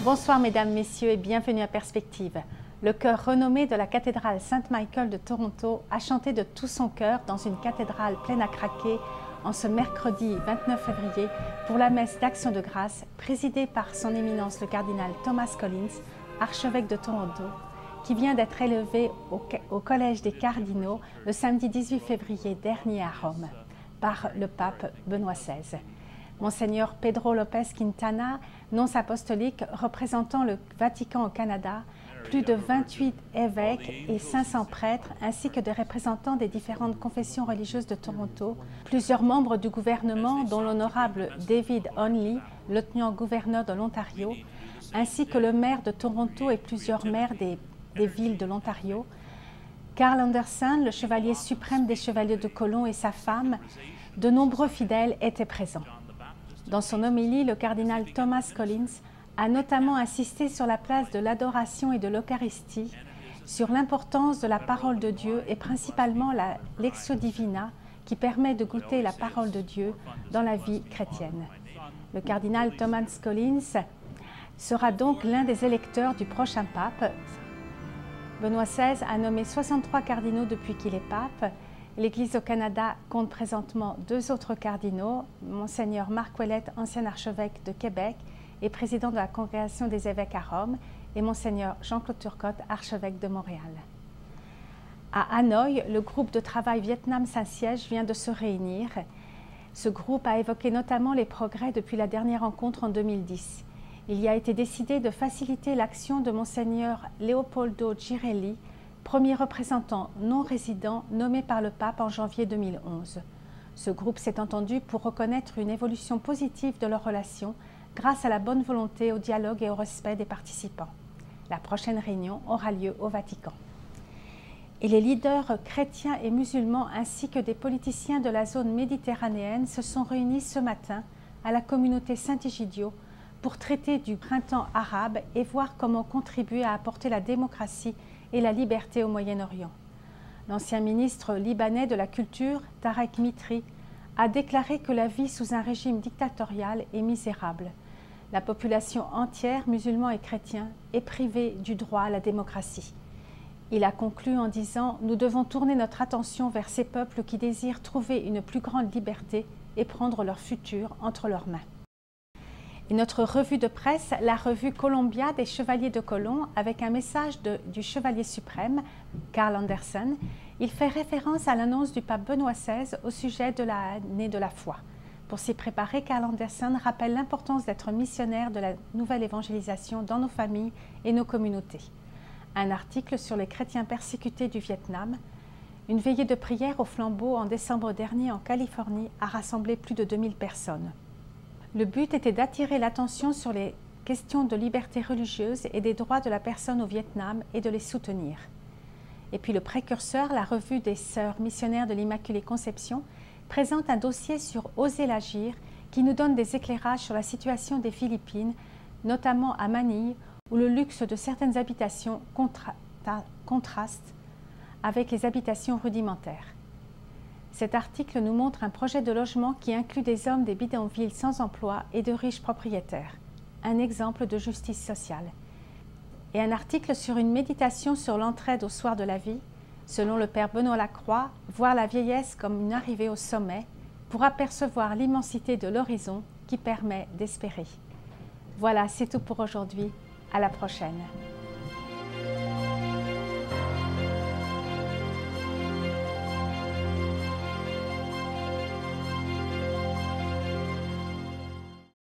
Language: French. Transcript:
Bonsoir mesdames, messieurs et bienvenue à Perspective. Le chœur renommé de la cathédrale Saint-Michael de Toronto a chanté de tout son cœur dans une cathédrale pleine à craquer en ce mercredi 29 février pour la messe d'Action de grâce présidée par son éminence le cardinal Thomas Collins, archevêque de Toronto, qui vient d'être élevé au Collège des cardinaux le samedi 18 février dernier à Rome par le pape Benoît XVI. Monseigneur Pedro Lopez Quintana, nonce apostolique représentant le Vatican au Canada, plus de 28 évêques et 500 prêtres, ainsi que des représentants des différentes confessions religieuses de Toronto, plusieurs membres du gouvernement, dont l'honorable David Onley, lieutenant-gouverneur de l'Ontario, ainsi que le maire de Toronto et plusieurs maires des villes de l'Ontario, Carl Anderson, le chevalier suprême des Chevaliers de Colomb et sa femme, de nombreux fidèles étaient présents. Dans son homélie, le cardinal Thomas Collins a notamment insisté sur la place de l'adoration et de l'Eucharistie, sur l'importance de la parole de Dieu et principalement la Lectio Divina qui permet de goûter la parole de Dieu dans la vie chrétienne. Le cardinal Thomas Collins sera donc l'un des électeurs du prochain pape. Benoît XVI a nommé 63 cardinaux depuis qu'il est pape. L'Église au Canada compte présentement 2 autres cardinaux, Monseigneur Marc Ouellette, ancien archevêque de Québec et président de la Congrégation des évêques à Rome, et Monseigneur Jean-Claude Turcotte, archevêque de Montréal. À Hanoï, le groupe de travail Vietnam-Saint-Siège vient de se réunir. Ce groupe a évoqué notamment les progrès depuis la dernière rencontre en 2010. Il y a été décidé de faciliter l'action de Monseigneur Leopoldo Girelli, premier représentant non résident nommé par le pape en janvier 2011. Ce groupe s'est entendu pour reconnaître une évolution positive de leurs relations grâce à la bonne volonté, au dialogue et au respect des participants. La prochaine réunion aura lieu au Vatican. Et les leaders chrétiens et musulmans ainsi que des politiciens de la zone méditerranéenne se sont réunis ce matin à la communauté Saint-Egidio pour traiter du printemps arabe et voir comment contribuer à apporter la démocratie et la liberté au Moyen-Orient. L'ancien ministre libanais de la Culture, Tarek Mitri, a déclaré que la vie sous un régime dictatorial est misérable. La population entière, musulmans et chrétiens, est privée du droit à la démocratie. Il a conclu en disant « Nous devons tourner notre attention vers ces peuples qui désirent trouver une plus grande liberté et prendre leur futur entre leurs mains ». Et notre revue de presse, la revue Columbia des Chevaliers de Colomb, avec un message du Chevalier suprême, Carl Anderson, il fait référence à l'annonce du pape Benoît XVI au sujet de l'année de la foi. Pour s'y préparer, Carl Anderson rappelle l'importance d'être missionnaire de la nouvelle évangélisation dans nos familles et nos communautés. Un article sur les chrétiens persécutés du Vietnam, une veillée de prière au flambeau en décembre dernier en Californie a rassemblé plus de 2000 personnes. Le but était d'attirer l'attention sur les questions de liberté religieuse et des droits de la personne au Vietnam et de les soutenir. Et puis le précurseur, la revue des Sœurs missionnaires de l'Immaculée Conception, présente un dossier sur Oser l'agir qui nous donne des éclairages sur la situation des Philippines, notamment à Manille, où le luxe de certaines habitations contraste avec les habitations rudimentaires. Cet article nous montre un projet de logement qui inclut des hommes des bidonvilles sans emploi et de riches propriétaires. Un exemple de justice sociale. Et un article sur une méditation sur l'entraide au soir de la vie, selon le père Benoît Lacroix, voir la vieillesse comme une arrivée au sommet pour apercevoir l'immensité de l'horizon qui permet d'espérer. Voilà, c'est tout pour aujourd'hui. À la prochaine.